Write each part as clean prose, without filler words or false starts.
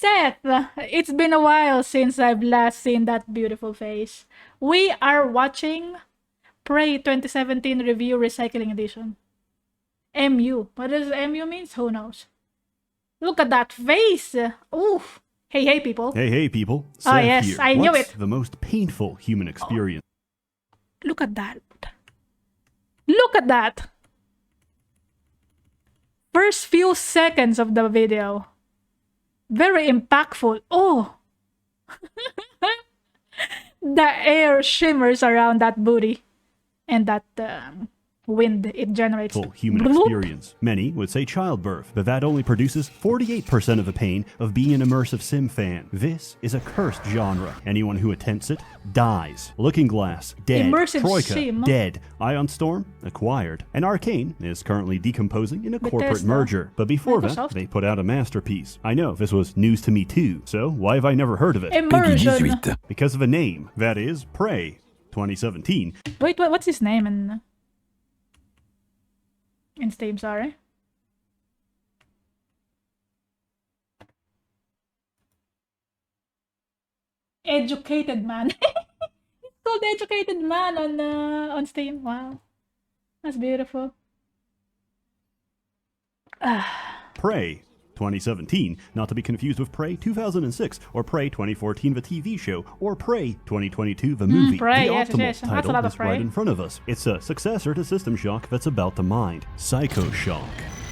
Seth, it's been a while since I've last seen that beautiful face. We are watching Prey 2017 Review Recycling Edition. MU. What does MU means? Who knows? Look at that face! Oof! Hey people. Hey people. Seth yes, here. I knew What's it. The most painful human experience? Look at that. Look at that! First few seconds of the video. Very impactful. Oh! The air shimmers around that booty. And that wind it generates. Human experience. Many would say childbirth, but that only produces 48% of the pain of being an immersive sim fan. This is a cursed genre. Anyone who attempts it dies. Looking Glass, dead. Immersive Troika, sim. dead. Ion Storm, acquired. And Arcane is currently decomposing in a corporate Bethesda. merger. But before that, they put out a masterpiece. I know, this was news to me too. So why have I never heard of it? Immersion. Because of a name. That is Prey 2017. Wait, what's his name in Steam, sorry? Educated Man. It's called Educated Man on Steam. Wow. That's beautiful. Prey 2017, not to be confused with Prey 2006 or Prey 2014, the TV show, or Prey 2022, the movie. Prey, the yes, optimal yes. That's a lot title of is right in front of us. It's a successor to System Shock that's about the mind, Psychoscope,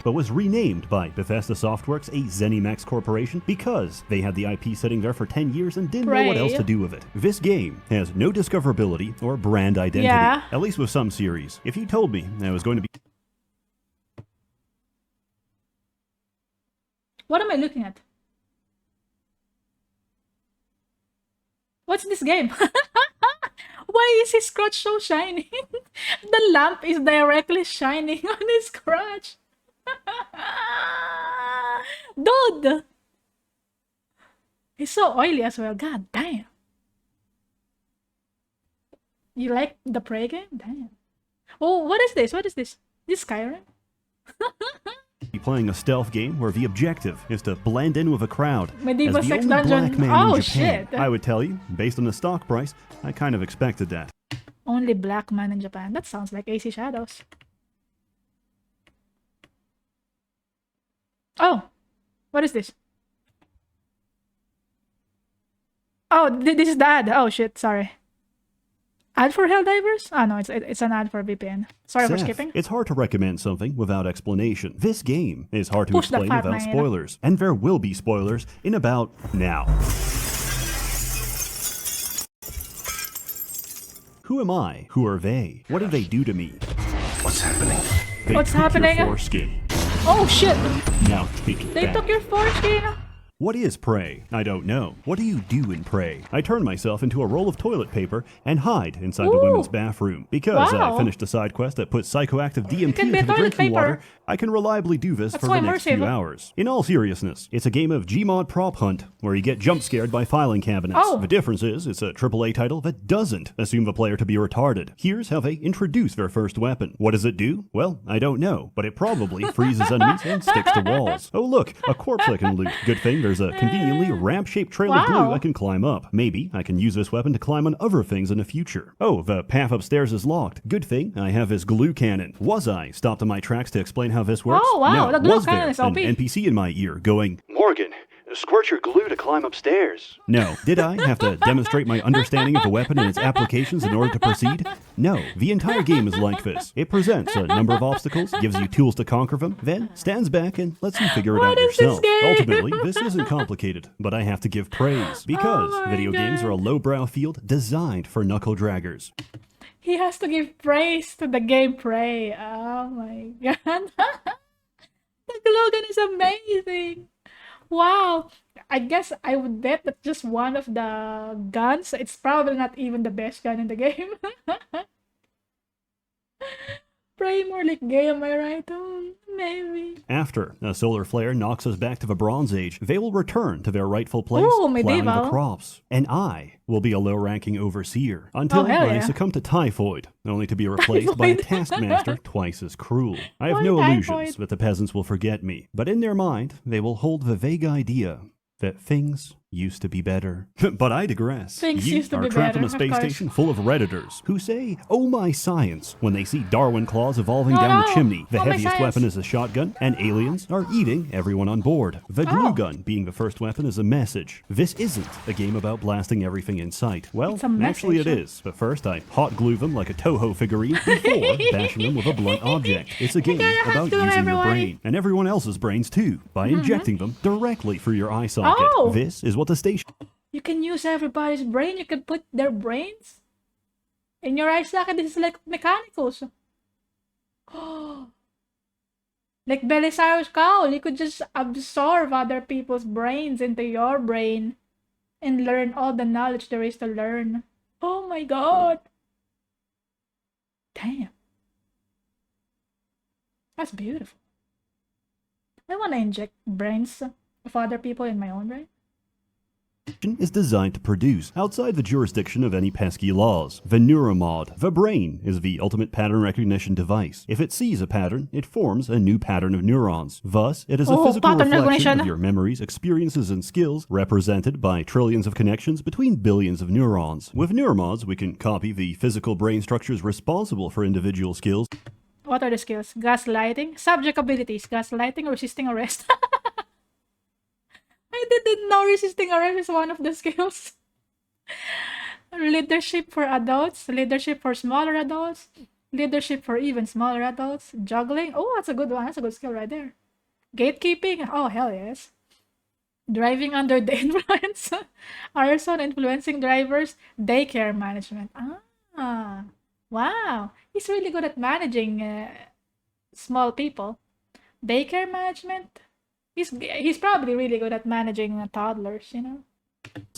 but was renamed by Bethesda Softworks, a ZeniMax corporation, because they had the IP sitting there for 10 years and didn't know what else to do with it. This game has no discoverability or brand identity, at least with some series. If you told me I was going to be... What am I looking at? What's this game? Why is his crotch so shiny? The lamp is directly shining on his crotch. Dude! He's so oily as well. God damn. You like the Prey game? Damn. Oh, what is this? What is this? This Skyrim? Playing a stealth game where the objective is to blend in with a crowd. Medieval as the sex only dungeon. black man Oh in Japan, shit. I would tell you, based on the stock price, I kind of expected that. Only black man in Japan. That sounds like AC Shadows. Oh, what is this? Oh, this is the ad. Oh shit, sorry. Ad for Helldivers? Oh no, it's an ad for VPN. Sorry for skipping. It's hard to recommend something without explanation. This game is hard to explain without spoilers. And there will be spoilers in about now. Who am I? Who are they? What did they do to me? What's happening? What's happening? Your foreskin. Oh shit! Now take it They back. took your foreskin! What is Prey? I don't know. What do you do in Prey? I turn myself into a roll of toilet paper and hide inside the women's bathroom. Because I finished a side quest that puts psychoactive DMT into the drinking water, I can reliably do this for the next few hours. In all seriousness, it's a game of Gmod prop hunt, where you get jump scared by filing cabinets. The difference is, it's a AAA title that doesn't assume the player to be retarded. Here's how they introduce their first weapon. What does it do? Well, I don't know, but it probably freezes enemies and sticks to walls. Oh look, a corpse I can loot. Good thing there's a conveniently ramp-shaped trail of glue I can climb up. Maybe I can use this weapon to climb on other things in the future. Oh, the path upstairs is locked. Good thing I have this glue cannon. Was I stopped in my tracks to explain how this works? Oh wow, no. the glue Was there cannon is OP. an NPC in my ear going, Morgan, squirt your glue to climb upstairs? No. Did I have to demonstrate my understanding of the weapon and its applications in order to proceed? No. The entire game is like this. It presents a number of obstacles, gives you tools to conquer them, then stands back and lets you figure it out yourself. Ultimately, this isn't complicated, but I have to give praise, because video games are a lowbrow field designed for knuckle draggers. He has to give praise to the game Prey. Oh my god. The glue gun is amazing. Wow, I guess I would bet that just one of the guns, it's probably not even the best gun in the game. Pray more like gay, am I right? Oh, maybe. After a solar flare knocks us back to the Bronze Age, they will return to their rightful place, medieval. plowing the crops. And I will be a low-ranking overseer, until I succumb to typhoid, only to be replaced by a taskmaster twice as cruel. I have no illusions that the peasants will forget me, but in their mind, they will hold the vague idea that things used to be better. But I digress. Things You used to are be trapped better, in a of space course. station full of Redditors who say, "Oh my science," when they see Darwin claws evolving Oh, down the no. chimney. The Oh, my heaviest science. weapon is a shotgun, and aliens are eating everyone on board. The glue Oh. gun being the first weapon is a message. This isn't a game about blasting everything in sight. Well, It's a actually it message. is. But first, I hot glue them like a Toho figurine before bashing them with a blunt object. It's a game gotta hot about glue using your everyone. brain, and everyone else's brains too, by injecting them directly through your eye socket. Oh. This is what the station You can use everybody's brain. You can put their brains in your eye socket. This is like mechanicals. Like Belisarius Cowl, you could just absorb other people's brains into your brain and learn all the knowledge there is to learn. Oh my god. Damn. That's beautiful. I want to inject brains of other people in my own brain. is designed to produce outside the jurisdiction of any pesky laws. The Neuromod, the brain, is the ultimate pattern recognition device. If it sees a pattern, it forms a new pattern of neurons. Thus, it is a physical pattern reflection recognition. of your memories, experiences, and skills, represented by trillions of connections between billions of neurons. With Neuromods, we can copy the physical brain structures responsible for individual skills. What are the skills? Gaslighting? Subject abilities. Gaslighting or resisting arrest? I didn't know resisting arrest is one of the skills. Leadership for adults. Leadership for smaller adults. Leadership for even smaller adults. Juggling. Oh, that's a good one. That's a good skill right there. Gatekeeping. Oh, hell yes. Driving under the influence. Arson, influencing drivers. Daycare management. Ah. Wow. He's really good at managing small people. Daycare management. He's probably really good at managing toddlers, you know.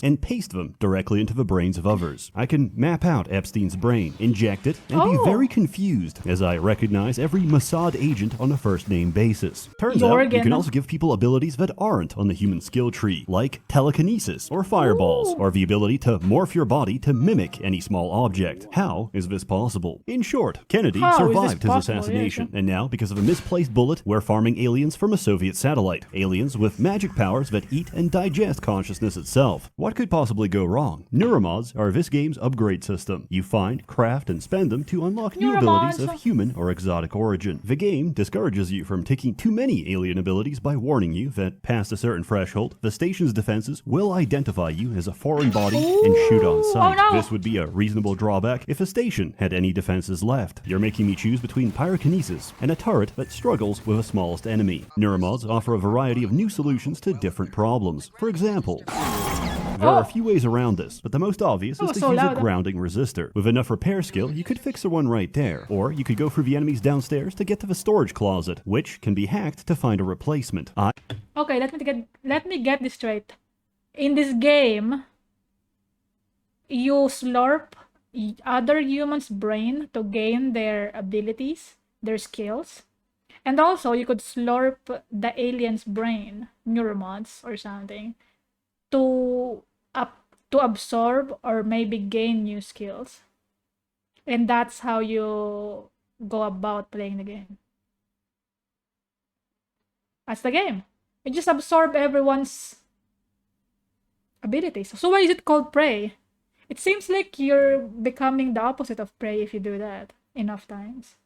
And paste them directly into the brains of others. I can map out Epstein's brain, inject it, and be very confused as I recognize every Mossad agent on a first-name basis. Turns out, you can also give people abilities that aren't on the human skill tree, like telekinesis, or fireballs, or the ability to morph your body to mimic any small object. How is this possible? In short, Kennedy survived his assassination, and now, because of a misplaced bullet, we're farming aliens from a Soviet satellite. Aliens with magic powers that eat and digest consciousness itself. What could possibly go wrong? Neuromods are this game's upgrade system. You find, craft, and spend them to unlock new abilities of human or exotic origin. The game discourages you from taking too many alien abilities by warning you that past a certain threshold, the station's defenses will identify you as a foreign body and shoot on sight. Oh, no. This would be a reasonable drawback if a station had any defenses left. You're making me choose between pyrokinesis and a turret that struggles with the smallest enemy. Neuromods offer a variety of new solutions to different problems. For example, there are a few ways around this, but the most obvious is to use a grounding resistor. With enough repair skill, you could fix the one right there. Or you could go through the enemies downstairs to get to the storage closet, which can be hacked to find a replacement. Okay, let me get this straight. In this game, you slurp other humans' brain to gain their abilities, their skills. And also, you could slurp the alien's brain, neuromods or something, to absorb or maybe gain new skills. And that's how you go about playing the game. That's the game. You just absorb everyone's abilities. So why is it called Prey? It seems like you're becoming the opposite of Prey if you do that enough times.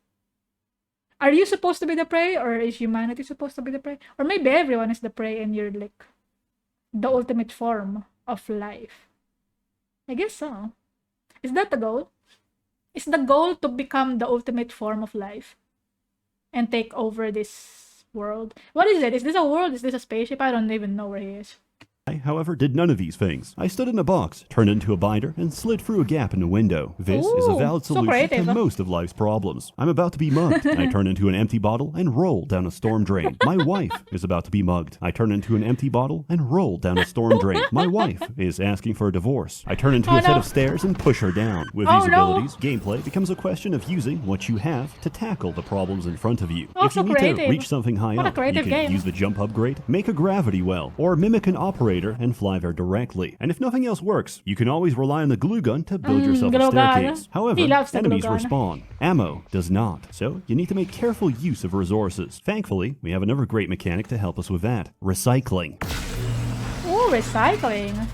Are you supposed to be the prey, or is humanity supposed to be the prey? Or maybe everyone is the prey and you're like the ultimate form of life. I guess so. Is that the goal? Is the goal to become the ultimate form of life and take over this world? What is it? Is this a world? Is this a spaceship? I don't even know where he is. I, however, did none of these things. I stood in a box, turned into a binder, and slid through a gap in a window. This is a valid solution to most of life's problems. I'm about to be mugged. I turn into an empty bottle and roll down a storm drain. My wife is about to be mugged. I turn into an empty bottle and roll down a storm drain. My wife is asking for a divorce. I turn into a set of stairs and push her down. With these abilities, gameplay becomes a question of using what you have to tackle the problems in front of you. If you need to reach something high up, you can use the jump upgrade, make a gravity well, or mimic an operator and fly there directly. And if nothing else works, you can always rely on the glue gun to build yourself a staircase. However, enemies respawn. Ammo does not. So you need to make careful use of resources. Thankfully, we have another great mechanic to help us with that. Recycling. Oh, recycling.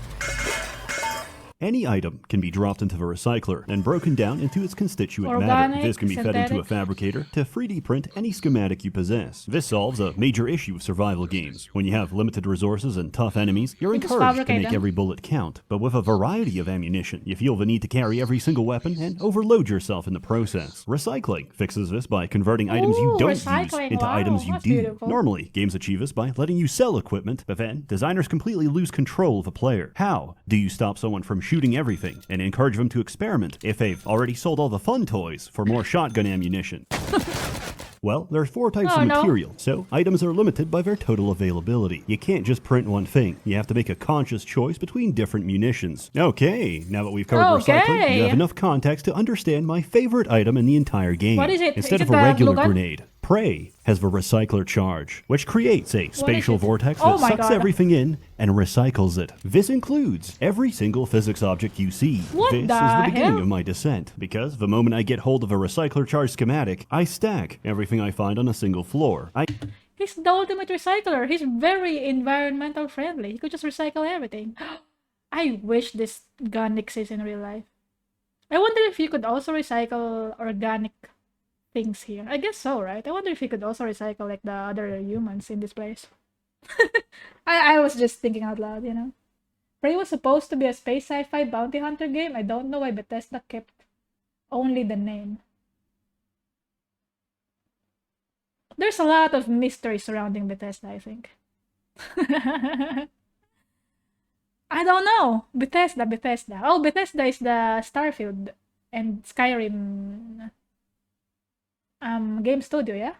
Any item can be dropped into the recycler and broken down into its constituent matter. Organic, This can be fed into a synthetic. fabricator to 3D print any schematic you possess. This solves a major issue of survival games. When you have limited resources and tough enemies, you're You just encouraged to fabricate make them. every bullet count. But with a variety of ammunition, you feel the need to carry every single weapon and overload yourself in the process. Recycling fixes this by converting items you Ooh, don't use recycling. into Wow, items you that's do. beautiful. Normally, games achieve this by letting you sell equipment, but then designers completely lose control of a player. How do you stop someone from shooting everything and encourage them to experiment if they've already sold all the fun toys for more shotgun ammunition? Well, there's 4 types Oh, of no. material, so items are limited by their total availability. You can't just print one thing. You have to make a conscious choice between different munitions. Okay, now that we've covered recycling, you have enough context to understand my favorite item in the entire game. What is it? Instead Is of it a the regular glue gun? grenade, Prey has the recycler charge, which creates a spatial it? vortex Oh that my sucks God. everything in and recycles it. This includes every single physics object you see. What This is the the beginning hell? of my descent, because the moment I get hold of a recycler charge schematic, I stack everything I find on a single floor. He's the ultimate recycler. He's very environmental friendly. He could just recycle everything. I wish this gun exists in real life. I wonder if you could also recycle organic things here. I guess so, right? I wonder if you could also recycle like the other humans in this place. I was just thinking out loud, you know. Prey was supposed to be a space sci-fi bounty hunter game. I don't know why Bethesda kept only the name. There's a lot of mystery surrounding Bethesda, I think. I don't know. Bethesda. Oh, Bethesda is the Starfield and Skyrim game studio, yeah?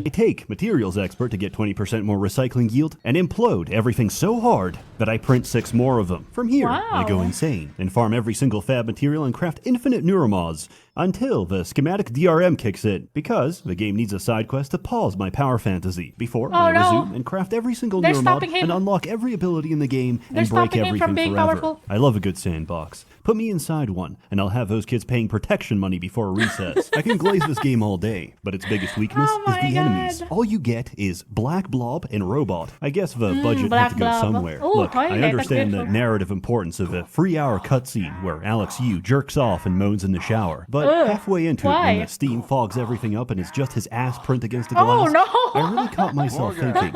I take materials expert to get 20% more recycling yield and implode everything so hard that I print 6 more of them. From here, I go Wow. insane and farm every single fab material and craft infinite neuromods until the schematic DRM kicks in, because the game needs a side quest to pause my power fantasy before I no. resume and craft every single They're neuromod stopping him. and unlock every ability in the game They're and break stopping him everything from being forever. powerful. I love a good sandbox. Put me inside one, and I'll have those kids paying protection money before recess. I can glaze this game all day, but its biggest weakness Oh is my the enemies. God. All you get is Black Blob and Robot. I guess the budget had Black to go Blob. somewhere. Ooh, Look, toilet, I that's understand the beautiful. narrative importance of a 3-hour cutscene where Alex Yu jerks off and moans in the shower, but Ugh, halfway into it, why? when the steam fogs everything up and it's just his ass print against the Oh, glass, no. I really caught myself thinking,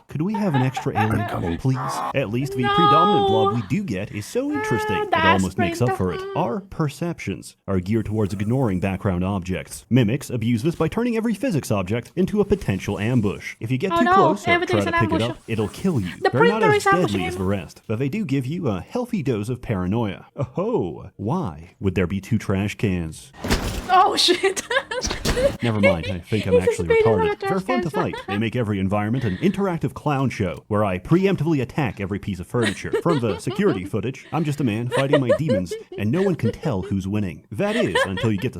could we have an extra alien, please? At least the predominant blob we do get is so interesting, the it almost makes up ass for it. Our perceptions are geared towards ignoring background objects. Mimics abuse this by turning every physics object into a potential ambush. If you get Oh too no, close or everything try is to an pick it ambush. up, it'll kill you. The They're not printer as is ambushing deadly as him. the rest, but they do give you a healthy dose of paranoia. Oh, why would there be 2 trash cans? Oh shit! Never mind, I think I'm He's actually speeding on a retarded. They're trash fun to can. fight. They make every environment an interactive clown show where I preemptively attack every piece of furniture. From the security footage, I'm just a man fighting my demons, and no one can tell who's winning. That is, until you get to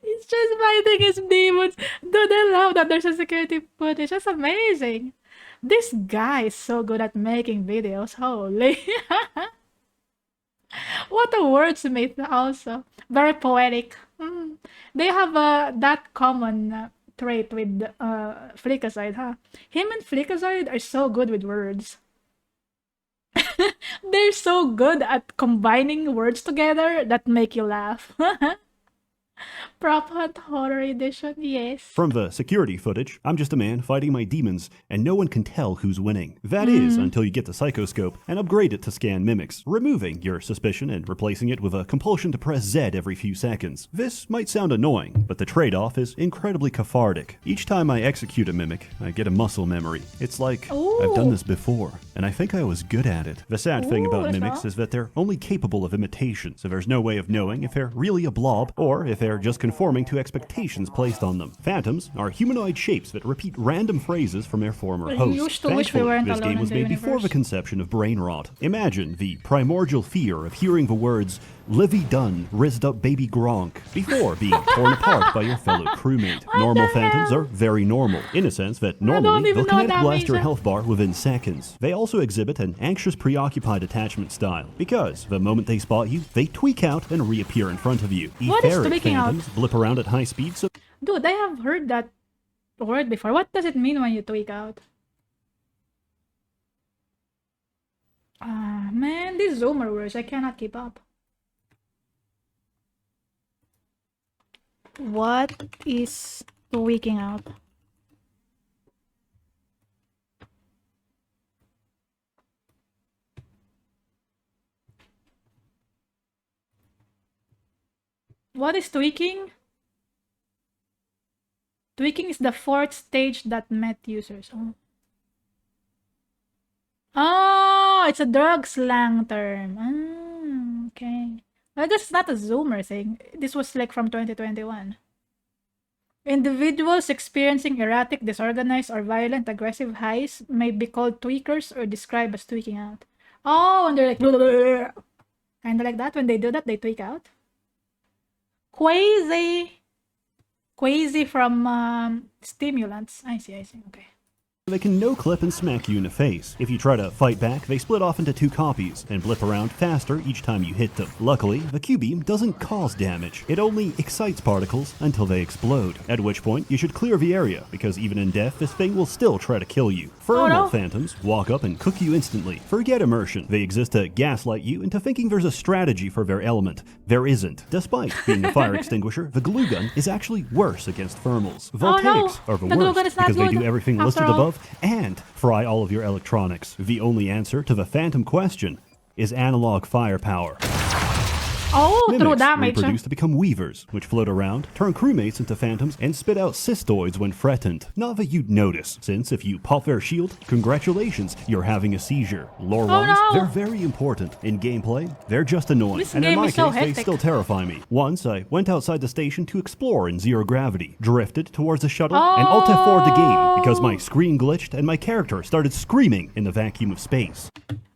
He's just fighting his demons. Dude, I love that there's a security footage. That's amazing. This guy is so good at making videos. Holy. What a wordsmith also. Very poetic. They have that common trait with Flickazoid, huh? Him and Flickazoid are so good with words. They're so good at combining words together that make you laugh. Prop Hunt Horror Edition, yes. From the security footage, I'm just a man fighting my demons, and no one can tell who's winning. That is, until you get the Psychoscope and upgrade it to scan mimics, removing your suspicion and replacing it with a compulsion to press Z every few seconds. This might sound annoying, but the trade-off is incredibly cathartic. Each time I execute a mimic, I get a muscle memory. It's like, I've done this before, and I think I was good at it. The sad thing about that's mimics all. is that they're only capable of imitation, so there's no way of knowing if they're really a blob or if they're just conforming to expectations placed on them. Phantoms are humanoid shapes that repeat random phrases from their former I host. used to wish we Thankfully, weren't this alone game was in the made before universe. the conception of brain rot. Imagine the primordial fear of hearing the words Livy Dunn, rizzed up baby Gronk, before being torn apart by your fellow crewmate. Normal the phantoms hell? are very normal, in a sense that don't normally even they'll know what kinetic that blast means, your huh? health bar within seconds. They also exhibit an anxious, preoccupied attachment style, because the moment they spot you, they tweak out and reappear in front of you. What is Etheric tweaking out? phantoms blip around at high speed, so Dude, I have heard that word before. What does it mean when you tweak out? Ah, man, these zoomer words, I cannot keep up. What is tweaking out? What is tweaking? Tweaking is the fourth stage that met users. Oh, it's a drug slang term. Ah, okay. Well, this is not a Zoomer thing. This was like from 2021. Individuals experiencing erratic, disorganized, or violent, aggressive highs may be called tweakers or described as tweaking out. Oh, and they're like, kind of like that. When they do that, they tweak out. Quasi from stimulants. I see, okay. They can no-clip and smack you in the face. If you try to fight back, they split off into 2 copies and blip around faster each time you hit them. Luckily, the Q-beam doesn't cause damage. It only excites particles until they explode, at which point you should clear the area, because even in death, this thing will still try to kill you. Thermal phantoms walk up and cook you instantly. Forget immersion. They exist to gaslight you into thinking there's a strategy for their element. There isn't. Despite being a fire extinguisher, the glue gun is actually worse against thermals. Voltaics are the worst, because they do everything listed above and fry all of your electronics. The only answer to the phantom question is analog firepower. Oh, Mimics true damage. reproduce to become weavers, which float around, turn crewmates into phantoms, and spit out cystoids when threatened. Not that you'd notice, since if you pop their shield, congratulations, you're having a seizure. Lore-wise, they're very important. In gameplay, they're just annoying. This and in game my is so case, they hectic. still terrify me. Once, I went outside the station to explore in zero gravity, drifted towards the shuttle, and Alt F4'd the game because my screen glitched and my character started screaming in the vacuum of space.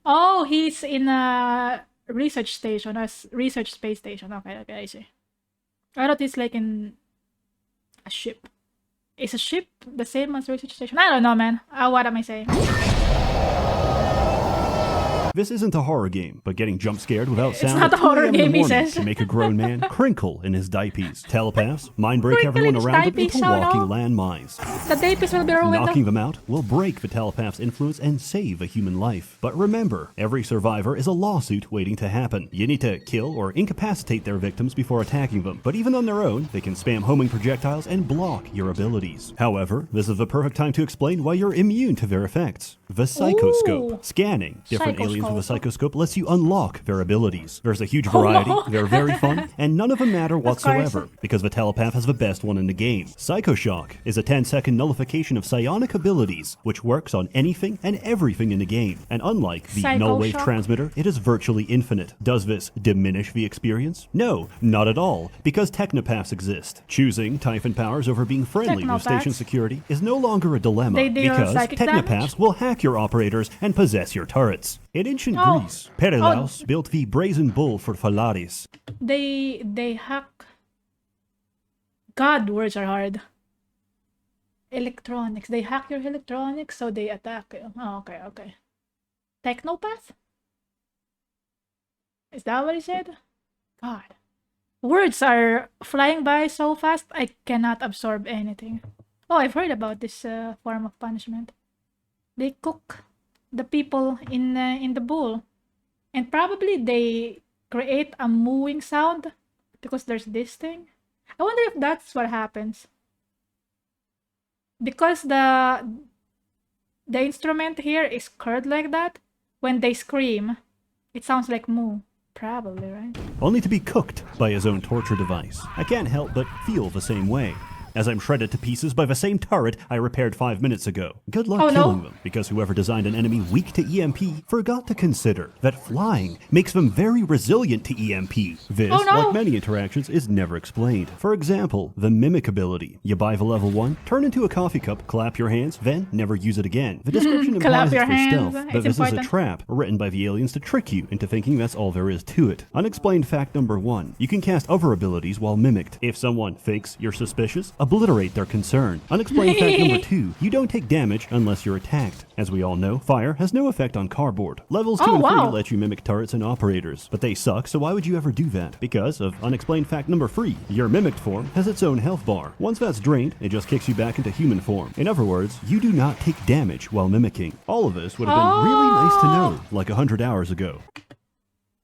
Oh, he's in a research station, a research space station. Okay, I see. I thought it's like in a ship. Is a ship the same as research station? I don't know, man. What am I saying? This isn't a horror game, but getting jump scared without sound It's not a horror game, he says. can make a grown man crinkle in his diapers. Telepaths mind break everyone around them into walking landmines. The diapers will be ruined. Knocking them out will break the telepath's influence and save a human life. But remember, every survivor is a lawsuit waiting to happen. You need to kill or incapacitate their victims before attacking them. But even on their own, they can spam homing projectiles and block your abilities. However, this is the perfect time to explain why you're immune to their effects. The Psychoscope. Ooh. Scanning different aliens with a Psychoscope. Psychoscope lets you unlock their abilities. There's a huge variety, they're very fun, and none of them matter whatsoever, because the telepath has the best one in the game. Psychoshock is a 10-second nullification of psionic abilities, which works on anything and everything in the game. And unlike the null wave Psychoshock? transmitter, it is virtually infinite. Does this diminish the experience? No, not at all, because technopaths exist. Choosing Typhon powers over being friendly with station Technopaths? security is no longer a dilemma, They deal because psychic technopaths damage? will hack your operators and possess your turrets. In ancient Greece, Perilaus built the brazen bull for Phalaris. They hack. God, words are hard. Electronics. They hack your electronics, so they attack you. Oh, okay. Technopath? Is that what he said? God. Words are flying by so fast, I cannot absorb anything. Oh, I've heard about this form of punishment. They cook the people in the bowl. And probably they create a mooing sound because there's this thing. I wonder if that's what happens. Because the instrument here is curved like that, when they scream, it sounds like moo. Probably, right? Only to be cooked by his own torture device. I can't help but feel the same way, as I'm shredded to pieces by the same turret I repaired 5 minutes ago. Good luck killing them, because whoever designed an enemy weak to EMP forgot to consider that flying makes them very resilient to EMP. This, like many interactions, is never explained. For example, the mimic ability. You buy the level 1, turn into a coffee cup, clap your hands, then never use it again. The description implies it's for stealth, but this is a trap written by the aliens to trick you into thinking that's all there is to it. Unexplained fact number 1. You can cast other abilities while mimicked. If someone thinks you're suspicious, obliterate their concern. Unexplained fact number 2, you don't take damage unless you're attacked. As we all know, fire has no effect on cardboard. Levels 2 and 3 let you mimic turrets and operators, but they suck, so why would you ever do that? Because of unexplained fact number 3, your mimicked form has its own health bar. Once that's drained, it just kicks you back into human form. In other words, you do not take damage while mimicking. All of this would have been really nice to know, like 100 hours ago.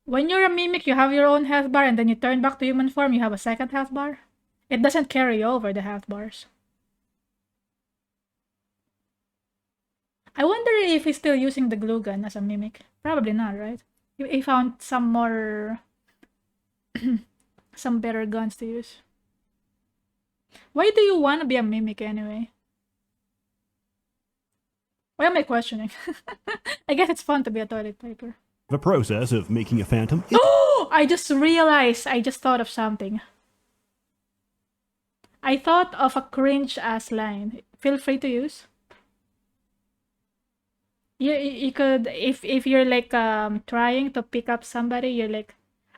When you're a mimic, you have your own health bar, and then you turn back to human form, you have a second health bar? It doesn't carry over the health bars. I wonder if he's still using the glue gun as a mimic. Probably not, right? He found some more... some better guns to use. Why do you want to be a mimic anyway? Why am I questioning? I guess it's fun to be a toilet paper. The process of making a phantom... Oh! I just realized, I just thought of something. I thought of a cringe-ass line. Feel free to use. You could, if you're like trying to pick up somebody, you're like,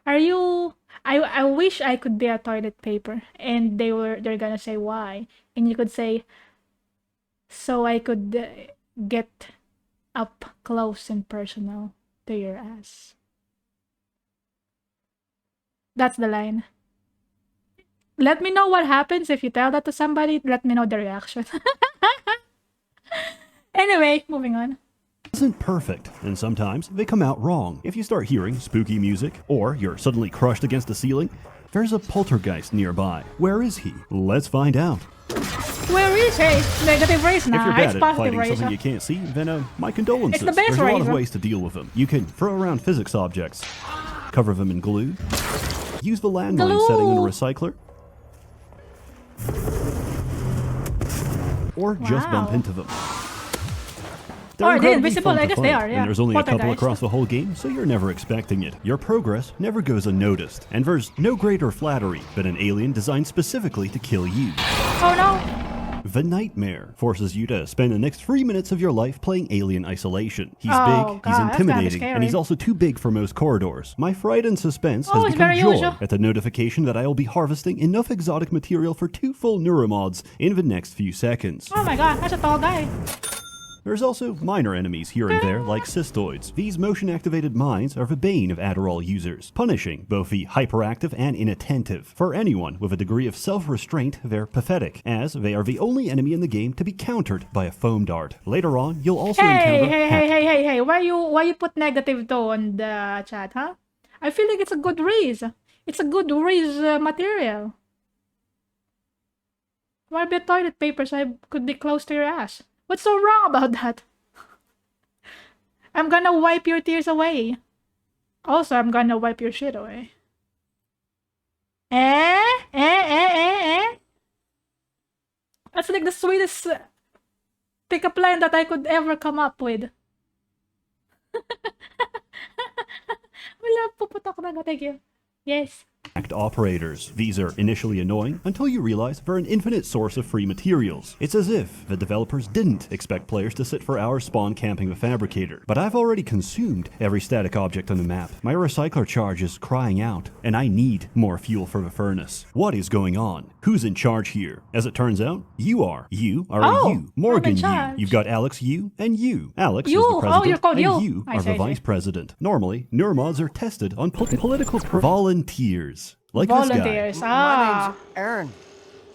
are you... I wish I could be a toilet paper. And they're gonna say why. And you could say, so I could get up close and personal to your ass. That's the line. Let me know what happens if you tell that to somebody. Let me know the reaction. Anyway, moving on. Isn't perfect, and sometimes they come out wrong. If you start hearing spooky music, or you're suddenly crushed against the ceiling, there's a poltergeist nearby. Where is he? Let's find out. Where is he? Negative race now. If you're bad it's at fighting race. something you can't see, then my condolences. It's the best There's a lot of race. ways to deal with them. You can throw around physics objects, cover them in glue, use the landmine setting in a recycler, or just bump into them. Or they're invisible, I guess they are, yeah. And there's only a couple across the whole game, so you're never expecting it. Your progress never goes unnoticed, and there's no greater flattery than an alien designed specifically to kill you. Oh no! The Nightmare forces you to spend the next 3 minutes of your life playing Alien Isolation. He's big, he's intimidating, and he's also too big for most corridors. My fright and suspense has become joy at the notification that I will be harvesting enough exotic material for 2 full Neuromods in the next few seconds. Oh my god, that's a tall guy. There's also minor enemies here and there, like cystoids. These motion-activated mines are the bane of Adderall users, punishing both the hyperactive and inattentive. For anyone with a degree of self-restraint, they're pathetic, as they are the only enemy in the game to be countered by a foam dart. Later on, you'll also encounter... Hey, why you put negative though on the chat, huh? I feel like it's a good raise. It's a good raise material. Why be toilet paper so I could be close to your ass? What's so wrong about that? I'm gonna wipe your tears away. Also, I'm gonna wipe your shit away. That's like the sweetest pick-up line that I could ever come up with. Wala, puputok na. Thank you. Yes. Operators. These are initially annoying until you realize they're an infinite source of free materials. It's as if the developers didn't expect players to sit for hours spawn camping the fabricator. But I've already consumed every static object on the map. My recycler charge is crying out, and I need more fuel for the furnace. What is going on? Who's in charge here? As it turns out, you are. You are a you. Morgan you. You've got Alex you and you. Alex is the president and you are the vice president. Normally, Neuromods are tested on political volunteers. Like volunteers. This guy. My name's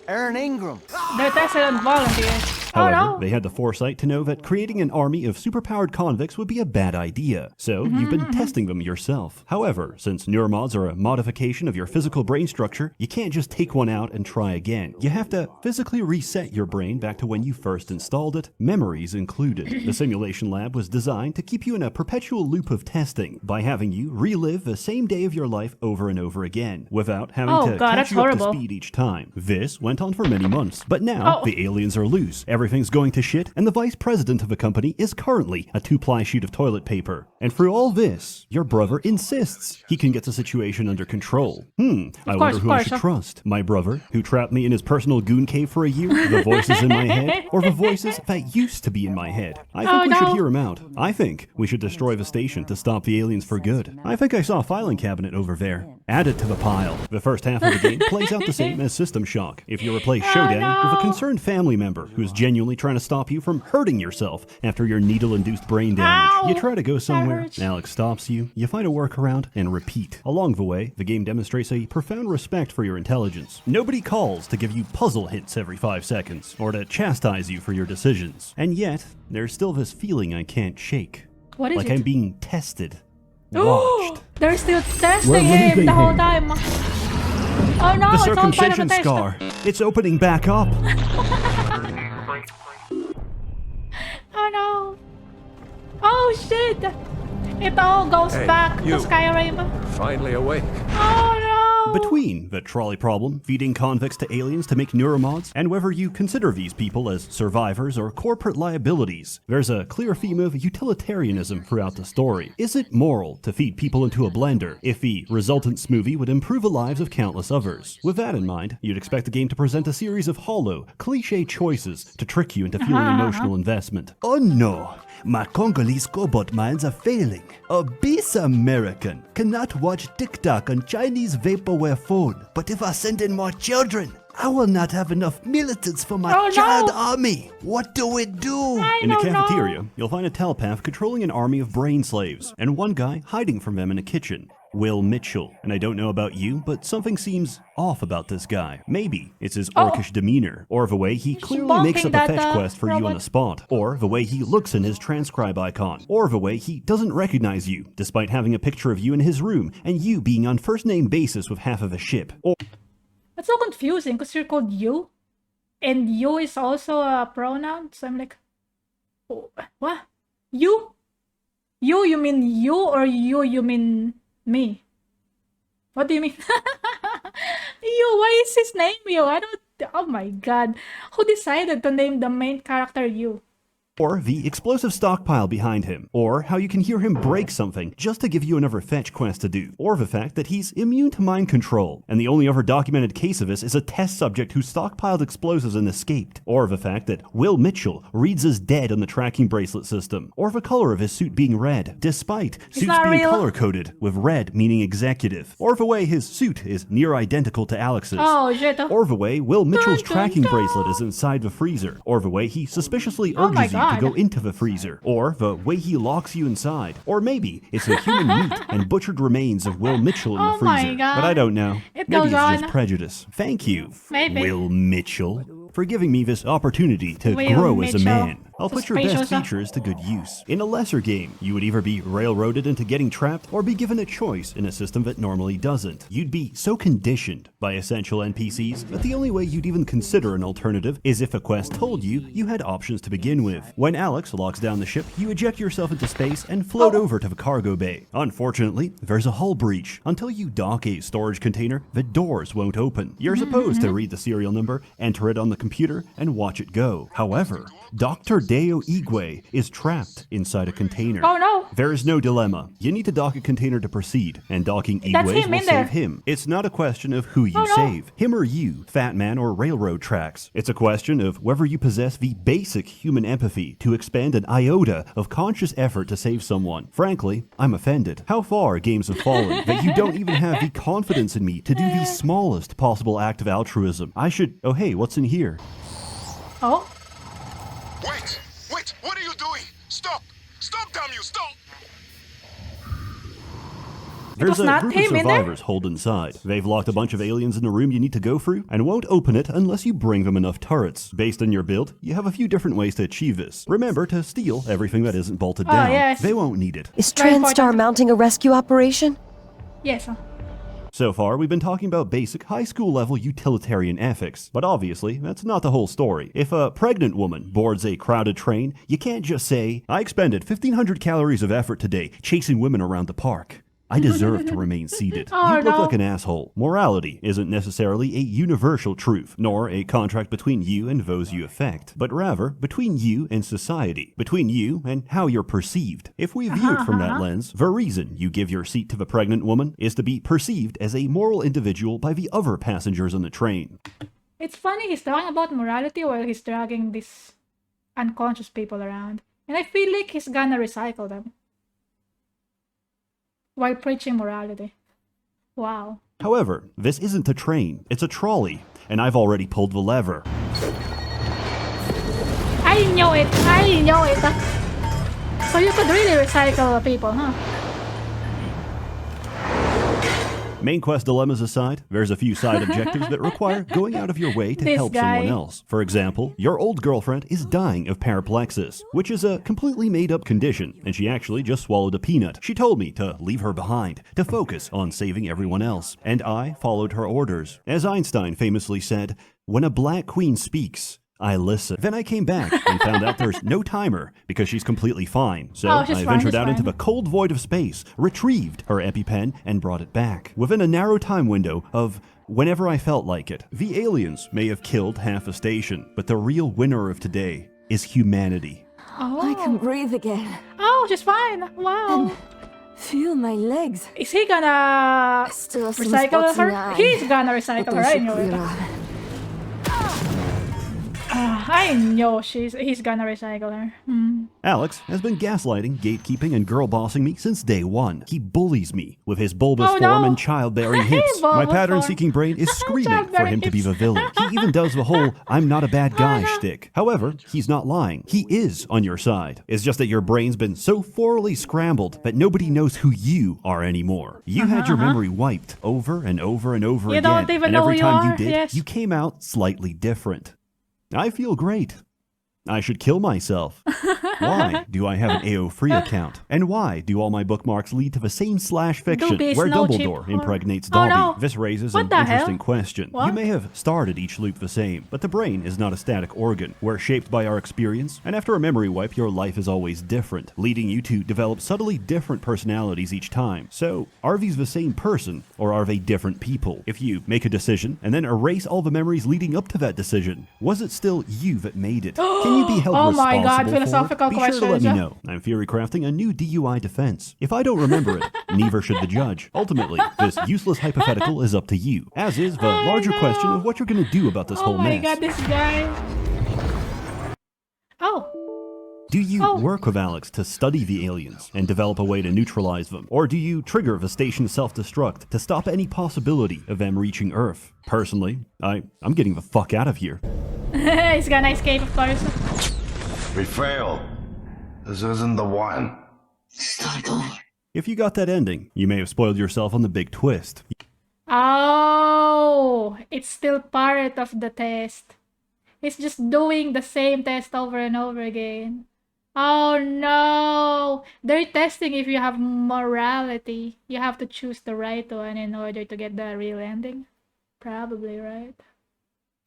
Aaron Ingram. They're tested on volunteers. However, they had the foresight to know that creating an army of superpowered convicts would be a bad idea, so you've been testing them yourself. However, since Neuromods are a modification of your physical brain structure, you can't just take one out and try again. You have to physically reset your brain back to when you first installed it, memories included. The simulation lab was designed to keep you in a perpetual loop of testing by having you relive the same day of your life over and over again, without having to catch you up to speed each time. This went on for many months, but now the aliens are loose. everything's going to shit, and the vice president of a company is currently a 2-ply sheet of toilet paper. And through all this, your brother insists he can get the situation under control. I wonder who I should trust. My brother, who trapped me in his personal goon cave for a year, the voices in my head, or the voices that used to be in my head. I think we should hear him out. I think we should destroy the station to stop the aliens for good. I think I saw a filing cabinet over there. Add it to the pile. The first half of the game plays out the same as System Shock. If you replace Showdown with a concerned family member who's genuinely trying to stop you from hurting yourself after your needle-induced brain damage, you try to go somewhere, Alex stops you, you find a workaround, and repeat. Along the way, the game demonstrates a profound respect for your intelligence. Nobody calls to give you puzzle hints every 5 seconds, or to chastise you for your decisions. And yet, there's still this feeling I can't shake. What is like it? I'm being tested. Watched. They're still testing him the whole time. Oh no, The it's all part of circumcision the test. scar. It's opening back up. Oh no. Oh shit. It all goes back to Skyrim. Finally awake. Oh no. Between the trolley problem, feeding convicts to aliens to make neuromods, and whether you consider these people as survivors or corporate liabilities, there's a clear theme of utilitarianism throughout the story. Is it moral to feed people into a blender if the resultant smoothie would improve the lives of countless others? With that in mind, you'd expect the game to present a series of hollow, cliché choices to trick you into feeling emotional investment. Oh no! My Congolese cobalt minds are failing. A base American cannot watch TikTok on Chinese vaporware phone. But if I send in more children, I will not have enough militants for my child army. What do we do? In the cafeteria, you'll find a telepath controlling an army of brain slaves, and one guy hiding from them in a kitchen. Will Mitchell. And I don't know about you, but something seems off about this guy. Maybe it's his orcish demeanor, or the way he clearly makes up a fetch quest for you on the spot, or the way he looks in his transcribe icon, or the way he doesn't recognize you, despite having a picture of you in his room, and you being on first-name basis with half of the ship. Or That's so confusing because you're called you, and you is also a pronoun. So I'm like, oh, what? You? You mean you, or you mean me? What do you mean? You, why is his name you? I don't, oh my god. Who decided to name the main character you? or the explosive stockpile behind him, or how you can hear him break something just to give you another fetch quest to do, or the fact that he's immune to mind control, and the only other documented case of this is a test subject who stockpiled explosives and escaped, or the fact that Will Mitchell reads as dead on the tracking bracelet system, or the color of his suit being red, despite suits being color-coded, with red meaning executive, or the way his suit is near identical to Alex's, or the way Will Mitchell's tracking bracelet is inside the freezer, or the way he suspiciously urges you to go into the freezer, or the way he locks you inside, or maybe it's the human meat and butchered remains of Will Mitchell in the freezer. But I don't know. Maybe it's just prejudice. Thank you, Will Mitchell, for giving me this opportunity to grow as a man. I'll put your best features to good use. In a lesser game, you would either be railroaded into getting trapped or be given a choice in a system that normally doesn't. You'd be so conditioned by essential NPCs that the only way you'd even consider an alternative is if a quest told you you had options to begin with. When Alex locks down the ship, you eject yourself into space and float over to the cargo bay. Unfortunately, there's a hull breach. Until you dock a storage container, the doors won't open. You're supposed to read the serial number, enter it on the computer, and watch it go. However, Dr. Deo Igwe is trapped inside a container. Oh no! There is no dilemma. You need to dock a container to proceed, and docking Igwe will save him. It's not a question of who you save, him or you, Fat Man or Railroad Tracks. It's a question of whether you possess the basic human empathy to expend an iota of conscious effort to save someone. Frankly, I'm offended. How far games have fallen that you don't even have the confidence in me to do the smallest possible act of altruism. I should... Oh hey, what's in here? Oh? Wait, what are you doing? Stop, damn you, stop! There's a group of survivors holed inside. They've locked a bunch of aliens in a room you need to go through, and won't open it unless you bring them enough turrets. Based on your build, you have a few different ways to achieve this. Remember to steal everything that isn't bolted down. Yes. They won't need it. Is TranStar mounting a rescue operation? Yes. So far, we've been talking about basic high school level utilitarian ethics, but obviously, that's not the whole story. If a pregnant woman boards a crowded train, you can't just say, I expended 1,500 calories of effort today chasing women around the park. I deserve to remain seated. Oh, You look no. like an asshole. Morality isn't necessarily a universal truth, nor a contract between you and those you affect, but rather between you and society, between you and how you're perceived. If we view it from that lens, the reason you give your seat to the pregnant woman is to be perceived as a moral individual by the other passengers on the train. It's funny, he's talking about morality while he's dragging these unconscious people around. And I feel like he's gonna recycle them while preaching morality. Wow. However, this isn't a train, it's a trolley, and I've already pulled the lever. I knew it! I knew it! So you could really recycle people, huh? Main quest dilemmas aside, there's a few side objectives that require going out of your way to This help guy. someone else. For example, your old girlfriend is dying of paraplexis, which is a completely made-up condition, and she actually just swallowed a peanut. She told me to leave her behind, to focus on saving everyone else, and I followed her orders. As Einstein famously said, "When a black queen speaks, I listen." Then I came back and found out there's no timer because she's completely fine. So Oh, she's I fine, ventured she's out into fine. the cold void of space, retrieved her EpiPen, and brought it back. Within a narrow time window of whenever I felt like it. The aliens may have killed half a station, but the real winner of today is humanity. I can breathe again. Oh, she's fine! Wow! Feel my legs. Is he gonna Still have some recycle spots in her? the eye, He's gonna but recycle they her, I should knew clear it. up. I know he's gonna recycle her. Alex has been gaslighting, gatekeeping, and girl bossing me since day one. He bullies me with his bulbous Oh, form no. and childbearing hips. My Bulbous pattern-seeking brain is screaming for Childbearing him to be hips. the villain. He even does the whole "I'm not a bad guy" shtick. However, he's not lying. He is on your side. It's just that your brain's been so thoroughly scrambled that nobody knows who you are anymore. You had your memory wiped over and over and over You again. don't even and know every who you time are? you did, Yes. you came out slightly different. I feel great. I should kill myself. Why do I have an AO free account? And why do all my bookmarks lead to the same /fiction Doobies, where no Dumbledore cheap impregnates horror. Dobby? Oh, no. This raises What an the interesting hell? question. You What? may have started each loop the same, but the brain is not a static organ. We're shaped by our experience, and after a memory wipe, your life is always different, leading you to develop subtly different personalities each time. So, are these the same person, or are they different people? If you make a decision, and then erase all the memories leading up to that decision, was it still you that made it? Can you be held Oh my responsible God, for it? philosophical Be sure to let questions. me know. I'm theory crafting a new DUI defense. If I don't remember it, neither should the judge. Ultimately, this useless hypothetical is up to you, as is the larger question of what you're going to do about this Oh whole my mess. god, this guy. Oh. Do you Oh. work with Alex to study the aliens and develop a way to neutralize them? Or do you trigger the station's self-destruct to stop any possibility of them reaching Earth? Personally, I'm getting the fuck out of here. He's gonna escape, of course. We failed. This isn't the one. If you got that ending, you may have spoiled yourself on the big twist. Oh, it's still part of the test. It's just doing the same test over and over again. Oh no! They're testing if you have morality. You have to choose the right one in order to get the real ending. Probably, right?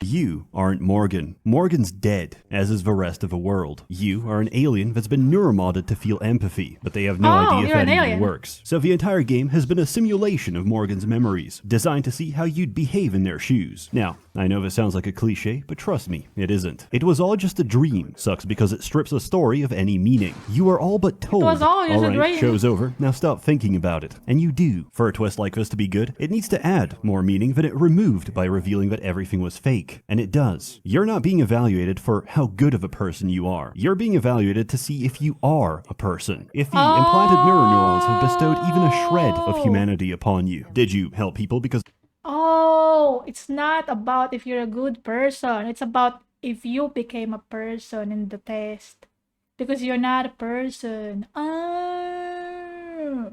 You aren't Morgan. Morgan's dead, as is the rest of the world. You are an alien that's been neuromodded to feel empathy, but they have no Oh, idea if you're that an even alien. works. So the entire game has been a simulation of Morgan's memories, designed to see how you'd behave in their shoes. Now, I know this sounds like a cliche, but trust me, it isn't. It was all just a dream. Sucks because it strips a story of any meaning. You are all but told. was all just a Alright, dream. show's over, now stop thinking about it. And you do. For a twist like this to be good, it needs to add more meaning than it removed by revealing that everything was fake. And it does. You're not being evaluated for how good of a person you are. You're being evaluated to see if you are a person. If the implanted mirror neurons have bestowed even a shred of humanity upon you. Did you help people because Oh, it's not about if you're a good person. It's about if you became a person in the test. Because you're not a person. Oh.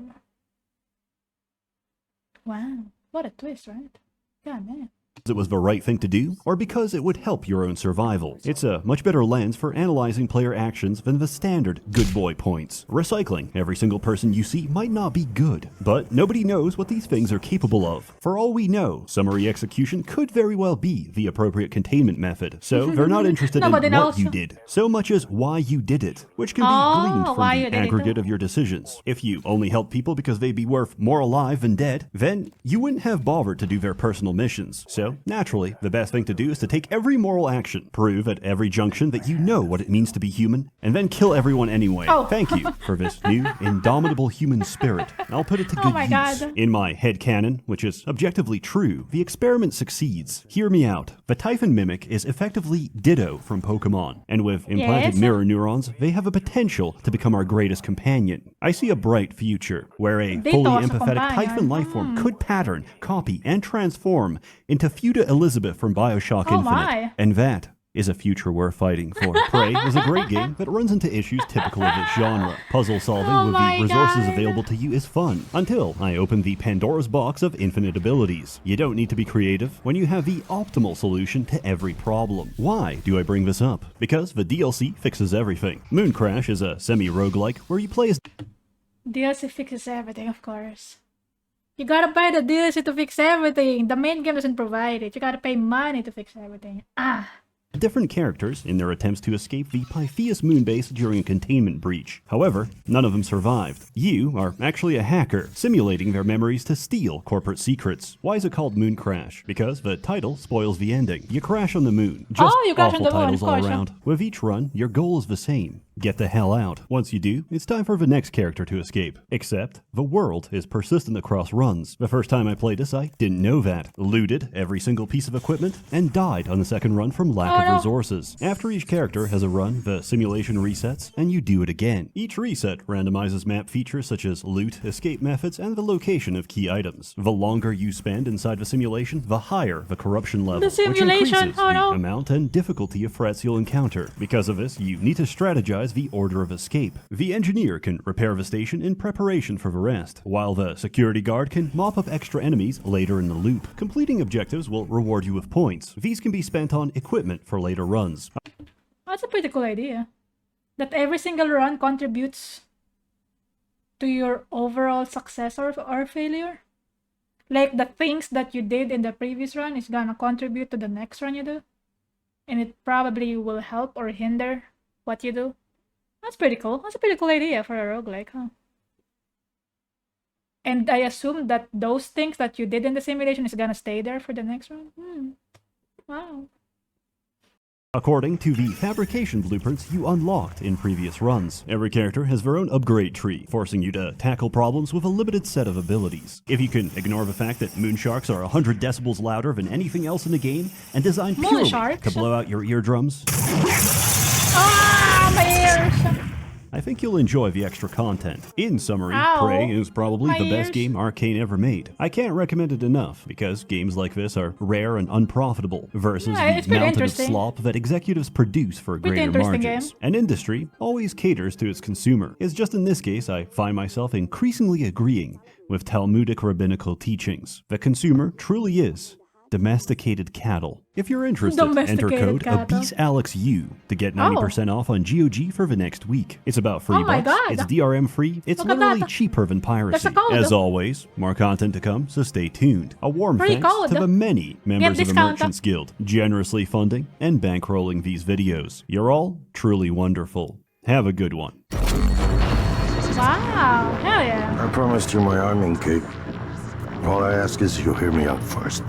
Wow. What a twist, right? God, man. it was the right thing to do, or because it would help your own survival. It's a much better lens for analyzing player actions than the standard good boy points. Recycling every single person you see might not be good, but nobody knows what these things are capable of. For all we know, summary execution could very well be the appropriate containment method, so they're not interested in what you did, so much as why you did it, which can be gleaned from the aggregate of your decisions. If you only help people because they'd be worth more alive than dead, then you wouldn't have bothered to do their personal missions. So, naturally, the best thing to do is to take every moral action, prove at every junction that you know what it means to be human, and then kill everyone anyway. Thank you for this new, indomitable human spirit. I'll put it to good use. In my headcanon, which is objectively true, the experiment succeeds. Hear me out. The Typhon Mimic is effectively Ditto from Pokemon, and with implanted mirror neurons, they have a potential to become our greatest companion. I see a bright future, where a fully empathetic Typhon lifeform could pattern, copy, and transform into Fuda Elizabeth from Bioshock Infinite. And that is a future worth fighting for. Prey is a great game that runs into issues typical of its genre. Puzzle solving with the resources available to you is fun, until I open the Pandora's box of infinite abilities. You don't need to be creative when you have the optimal solution to every problem. Why do I bring this up? Because the DLC fixes everything. Mooncrash is a semi-roguelike where you play as... DLC fixes everything, of course. You gotta buy the DLC to fix everything. The main game doesn't provide it. You gotta pay money to fix everything. different characters in their attempts to escape the Pythias moonbase during a containment breach. However, none of them survived. You are actually a hacker, simulating their memories to steal corporate secrets. Why is it called Mooncrash? Because the title spoils the ending. You crash on the moon. Just you crash awful on the moon, titles all around. With each run, your goal is the same. Get the hell out. Once you do, it's time for the next character to escape. Except, the world is persistent across runs. The first time I played this, I didn't know that. Looted every single piece of equipment, and died on the second run from lack of resources. After each character has a run, the simulation resets, and you do it again. Each reset randomizes map features such as loot, escape methods, and the location of key items. The longer you spend inside the simulation, the higher the corruption level, which increases the amount and difficulty of threats you'll encounter. Because of this, you need to strategize the order of escape. The engineer can repair the station in preparation for the rest, while the security guard can mop up extra enemies later in the loop. Completing objectives will reward you with points. These can be spent on equipment for later runs. That's a pretty cool idea. That every single run contributes to your overall success or failure. Like the things that you did in the previous run is gonna contribute to the next run you do. And it probably will help or hinder what you do. That's pretty cool. That's a pretty cool idea for a roguelike, huh? And I assume that those things that you did in the simulation is gonna stay there for the next run? Wow. According to the fabrication blueprints you unlocked in previous runs, every character has their own upgrade tree, forcing you to tackle problems with a limited set of abilities. If you can ignore the fact that moonsharks are 100 decibels louder than anything else in the game, and designed purely to blow out your eardrums, my ears! I think you'll enjoy the extra content. In summary, Prey is probably the best game Arcane ever made. I can't recommend it enough, because games like this are rare and unprofitable, versus the mountain of slop that executives produce for greater margins. An industry always caters to its consumer. It's just in this case I find myself increasingly agreeing with Talmudic rabbinical teachings. The consumer truly is domesticated cattle. If you're interested, enter code ABYSSALEXU to get 90% off on GOG for the next week. It's about $3. It's DRM free. It's literally cheaper than piracy. As always, more content to come, so stay tuned. A warm thanks to the many members of the Merchants Guild generously funding and bankrolling these videos. You're all truly wonderful. Have a good one. Wow, hell yeah. I promised you my arming cake. All I ask is you hear me out first.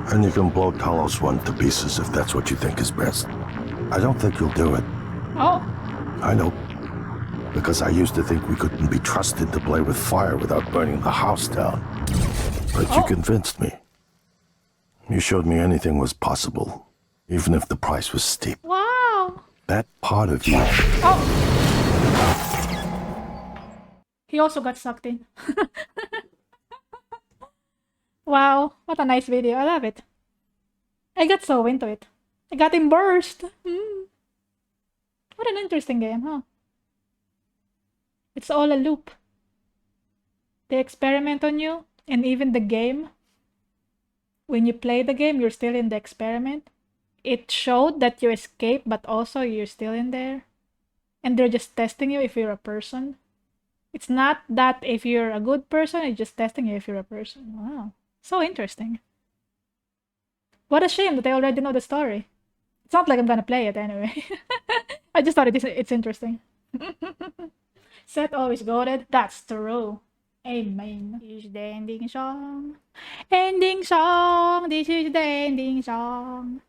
And you can blow Talos 1 to pieces if that's what you think is best. I don't think you'll do it. I know. Because I used to think we couldn't be trusted to play with fire without burning the house down. But you convinced me. You showed me anything was possible, even if the price was steep. Wow. That part of you. He also got sucked in. Wow, what a nice video. I love it. I got so into it. I got immersed. What an interesting game, huh? It's all a loop. They experiment on you, and even the game when you play the game, you're still in the experiment. It showed that you escaped, but also you're still in there. And they're just testing you if you're a person. It's not that if you're a good person, it's just testing you if you're a person. Wow. So interesting. What a shame that I already know the story. It's not like I'm gonna play it anyway. I just thought it's interesting. Sseth always goated. That's true. Amen. This is the ending song. Ending song. This is the ending song.